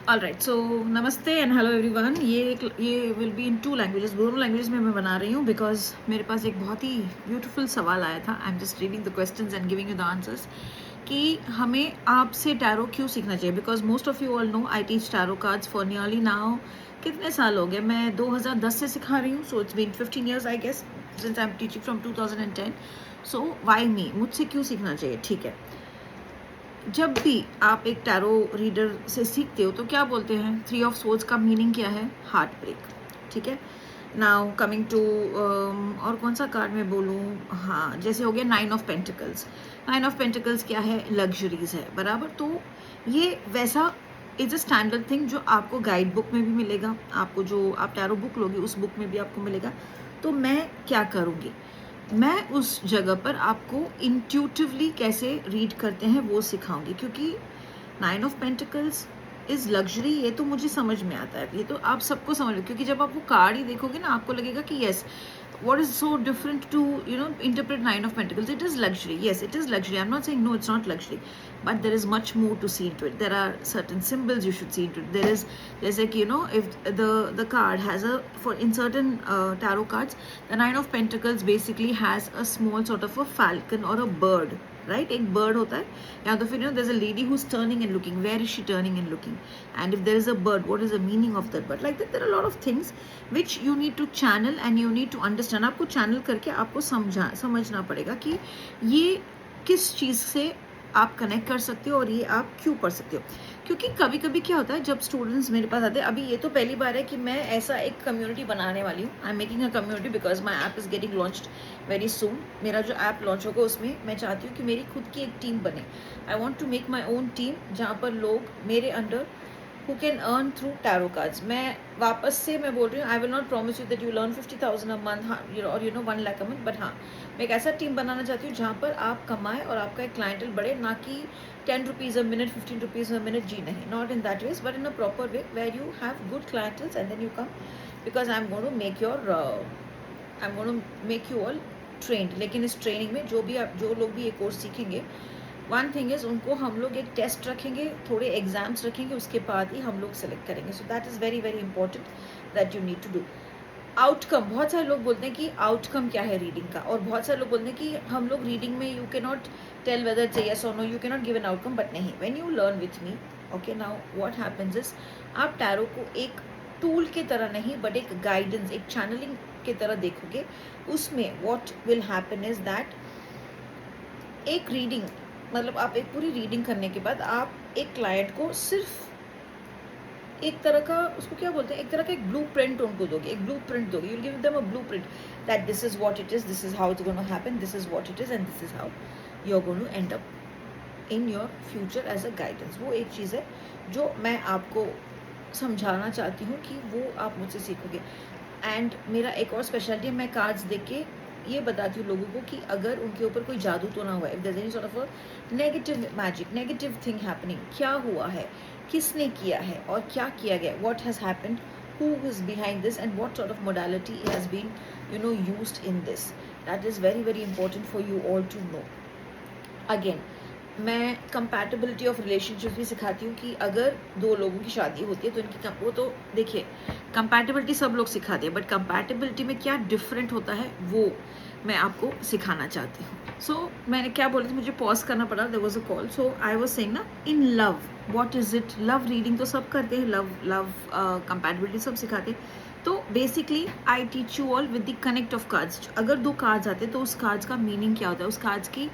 All right, सो नमस्ते and hello everyone. ये will be in to languages, दोनों language में मैं बना रही हूँ बिकॉज मेरे पास एक बहुत ही ब्यूटीफुल सवाल आया था। I am just reading the questions and giving you the answers कि हमें आपसे टैरो क्यों सीखना चाहिए। Because most of you all know I teach tarot cards for nearly now, कितने साल हो गए, मैं 2010 से सिखा रही हूँ। So it's been 15 years I guess since I am teaching from 2010। So why me, मुझसे क्यों सीखना चाहिए। ठीक है, जब भी आप एक टैरो रीडर से सीखते हो तो क्या बोलते हैं, 3 ऑफ सोर्ड्स का मीनिंग क्या है, हार्ट ब्रेक। ठीक है, नाउ कमिंग टू और कौन सा कार्ड मैं बोलूँ, हाँ जैसे हो गया 9 ऑफ पेंटिकल्स। 9 ऑफ पेंटिकल्स क्या है, लग्जरीज है बराबर। तो ये वैसा इज अ स्टैंडर्ड थिंग जो आपको गाइड बुक में भी मिलेगा, आपको जो आप टैरो बुक लोगे उस बुक में भी आपको मिलेगा। तो मैं क्या करूँगी, मैं उस जगह पर आपको इंट्यूटिवली कैसे रीड करते हैं वो सिखाऊंगी। क्योंकि 9 ऑफ पेंटिकल्स इज लग्जरी, ये तो मुझे समझ में आता है, ये तो आप सबको समझ लो। क्योंकि जब आप वो कार्ड ही देखोगे ना, आपको लगेगा कि yes, what is so different to interpret 9 of Pentacles. It is luxury, yes it is luxury, I'm not saying no it's not luxury, but there is much more to see into it. There are certain symbols you should see into it. There's like, if the card has a, for in certain tarot cards, the 9 of Pentacles basically has a small sort of a falcon or a bird, right एक bird होता है, या तो फिर there is a lady who is turning and looking, where is she turning and looking, and if there is a bird what is the meaning of that bird, like that there are lot of things which you need to channel and you need to understand. आपको channel करके आपको समझना पड़ेगा कि ये किस चीज़ से आप कनेक्ट कर सकते हो और ये आप क्यों कर सकते हो। क्योंकि कभी कभी क्या होता है, जब स्टूडेंट्स मेरे पास आते हैं, अभी ये तो पहली बार है कि मैं ऐसा एक कम्युनिटी बनाने वाली हूँ। I am making a community because my app is getting launched very soon. मेरा जो ऐप लॉन्च होगा उसमें मैं चाहती हूँ कि मेरी खुद की एक टीम बने। I want to make my own team जहाँ पर लोग मेरे under who can earn through tarot cards. मैं वापस से मैं बोल रही हूँ, I will not promise you that you learn 50,000 a month और 1 लाख अ मंथ, बट हाँ मैं एक ऐसा टीम बनाना चाहती हूँ जहाँ पर आप कमाएं और आपका एक क्लाइंटल बढ़े, ना कि 10 rupees a minute 15 rupees a minute, जी नहीं, not in that ways but in a proper way where you have good clienteles and then you come, because I am going to make your I am going to make you all trained. लेकिन इस training में जो लोग भी ये course सीखेंगे, one thing is उनको हम लोग एक टेस्ट रखेंगे, थोड़े एग्जाम्स रखेंगे, उसके बाद ही हम लोग सेलेक्ट करेंगे। So that is very very important that you need to do. Outcome, बहुत सारे लोग बोलते हैं कि आउटकम क्या है रीडिंग का, और बहुत सारे लोग बोलते हैं कि हम लोग रीडिंग में you can not tell whether it's yes और no, you can not give an outcome. But नहीं, when you learn with me, okay, now what happens is आप टैरो को एक टूल के तरह नहीं बट एक गाइडेंस, एक चैनलिंग के तरह देखोगे। उसमें what will happen is that एक रीडिंग, मतलब आप एक पूरी रीडिंग करने के बाद आप एक क्लाइंट को सिर्फ एक तरह का, उसको क्या बोलते हैं, एक तरह का एक ब्लू प्रिंट उनको दोगे, एक ब्लू प्रिंट दोगे, you will give them a blueprint that this is what it is, this is how it's going to happen, this is what it is and this is how you are going to end up in your future as a guidance. वो एक चीज़ है जो मैं आपको समझाना चाहती हूँ कि वो आप मुझसे सीखोगे। एंड मेरा एक और स्पेशलिटी है, मैं कार्ड्स देख के ये बताती हूँ लोगों को कि अगर उनके ऊपर कोई जादू तो ना हुआ है, if there is any sort of a negative magic, negative thing happening, क्या हुआ है, किसने किया है और क्या किया गया, what has happened, who is behind this and what sort of modality has been used in this. That is very very important for you all to know. Again, मैं कंपैटिबिलिटी ऑफ रिलेशनशिप भी सिखाती हूँ कि अगर दो लोगों की शादी होती है तो इनकी वो तो देखिए, कंपैटिबिलिटी सब लोग सिखाते हैं, बट कंपैटिबिलिटी में क्या डिफरेंट होता है वो मैं आपको सिखाना चाहती हूँ। सो मैंने क्या बोली थी, मुझे पॉज करना पड़ा, there was a call. So I was saying ना, in love what is it, love reading तो सब करते हैं, लव कंपैटिबिलिटी सब सिखाते हैं। तो basically I teach you all with the connect of cards. अगर 2 कार्ड्स आते हैं तो उस कार्ड्स का मीनिंग क्या होता है, उस कार्ड्स की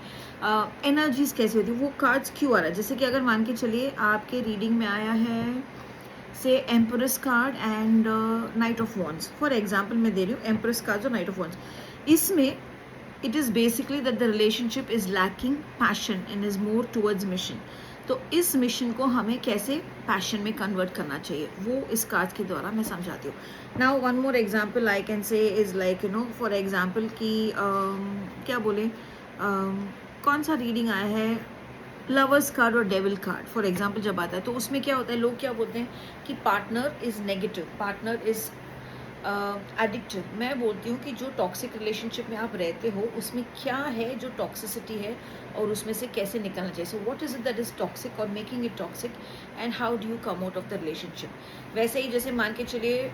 एनर्जीज कैसी होती है, वो कार्ड्स क्यों आ रहा है। जैसे कि अगर मान के चलिए आपके रीडिंग में आया है से empress card and night of wands, for example मैं दे रही हूँ एम्प्रेस कार्ड और नाइट ऑफ वॉन्ड्स, इसमें it is basically that the relationship is lacking passion and is more towards mission. तो इस मिशन को हमें कैसे पैशन में कन्वर्ट करना चाहिए वो इस कार्ड के द्वारा मैं समझाती हूँ। Now one more example I can say is like for example कि क्या बोले, कौन सा रीडिंग आया है, लवर्स कार्ड और डेविल कार्ड फॉर एग्जाम्पल जब आता है तो उसमें क्या होता है, लोग क्या बोलते हैं कि partner is negative, partner is addictive, मैं बोलती हूँ कि जो टॉक्सिक रिलेशनशिप में आप रहते हो उसमें क्या है जो टॉक्सिसिटी है और उसमें से कैसे निकलना चाहिए. So what is it that is toxic और making it toxic and how do you come out of the relationship. वैसे ही जैसे मान के चलिए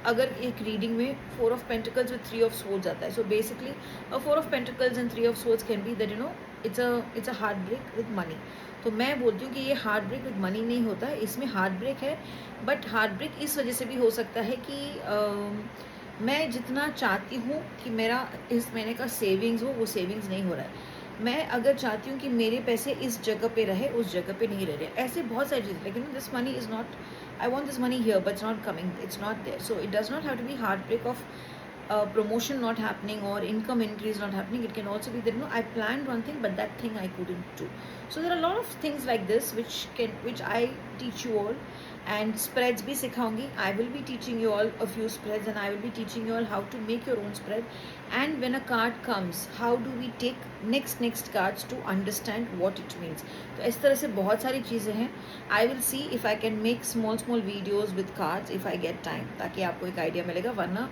अगर एक रीडिंग में 4 of Pentacles with 3 of Swords आता है. So basically 4 of Pentacles and 3 of Swords can be that you know it's a heartbreak with money. तो मैं बोलती हूँ कि ये हार्ट ब्रेक विद मनी नहीं होता है, इसमें हार्ट ब्रेक है. बट हार्ट ब्रेक इस वजह से भी हो सकता है कि मैं जितना चाहती हूँ कि मेरा इस महीने का सेविंग्स हो वो सेविंग्स नहीं हो रहा है. मैं अगर चाहती हूँ कि मेरे पैसे इस जगह पे रहे उस जगह पे नहीं रह रहे. ऐसे बहुत सारी चीज़ें, लेकिन this money is not, I want this money here but it's not coming, it's not there. So it does not have to be heartbreak of promotion not happening or income increase not happening. It can also be that, no, I planned one thing but that thing I couldn't do. So there are a lot of things like this which I teach you all. And spreads भी सिखाऊंगी. I will be teaching you all a few spreads and I will be teaching you all how to make your own spread. And when a card comes, how do we take next cards to understand what it means. तो इस तरह से बहुत सारी चीज़ें हैं. I will see if I can make small videos with cards if I get time, ताकि आपको एक आइडिया मिलेगा. वरना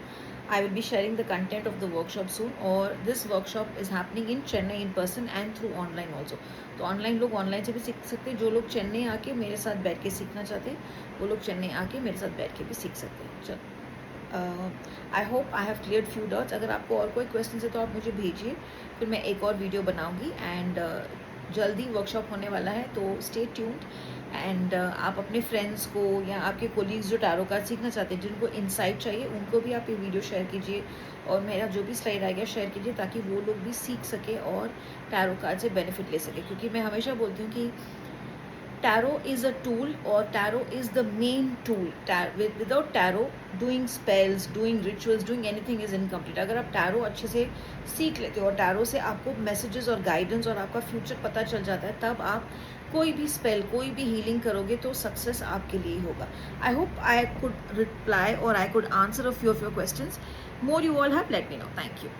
I will be sharing the content of the workshop soon. Or this workshop is happening in Chennai in person and through online also. तो online लोग online से भी सीख सकते हैं. जो लोग चेन्नई आके मेरे साथ बैठ के सीखना चाहते हैं वो लोग चेन्नई आके मेरे साथ बैठ के भी सीख सकते हैं. चलो, आई hope I have clear few doubts. अगर आपको और कोई क्वेश्चन है तो आप मुझे भेजिए, फिर मैं एक और वीडियो बनाऊँगी. एंड जल्दी वर्कशॉप होने वाला है तो स्टे ट्यून्ड. एंड आप अपने फ्रेंड्स को या आपके कोलीग्स जो टैरो कार्ड सीखना चाहते हैं, जिनको इंसाइट चाहिए, उनको भी आप ये वीडियो शेयर कीजिए और मेरा जो भी स्लाइड आएगा शेयर कीजिए, ताकि वो लोग भी सीख सके और टैरो कार्ड से बेनिफिट ले सके. क्योंकि मैं हमेशा बोलती हूँ कि टैरो इज़ अ टूल और tarot is the main tool. Without tarot doing spells, doing rituals, doing anything is incomplete. अगर आप टैरो अच्छे से सीख लेते हो और टैरो से आपको मैसेजेस और गाइडेंस और आपका फ्यूचर पता चल जाता है, तब आप कोई भी स्पेल, कोई भी हीलिंग करोगे तो सक्सेस आपके लिए ही होगा. I hope I could reply और I could answer a few of your questions. More you all have, let me know. Thank you.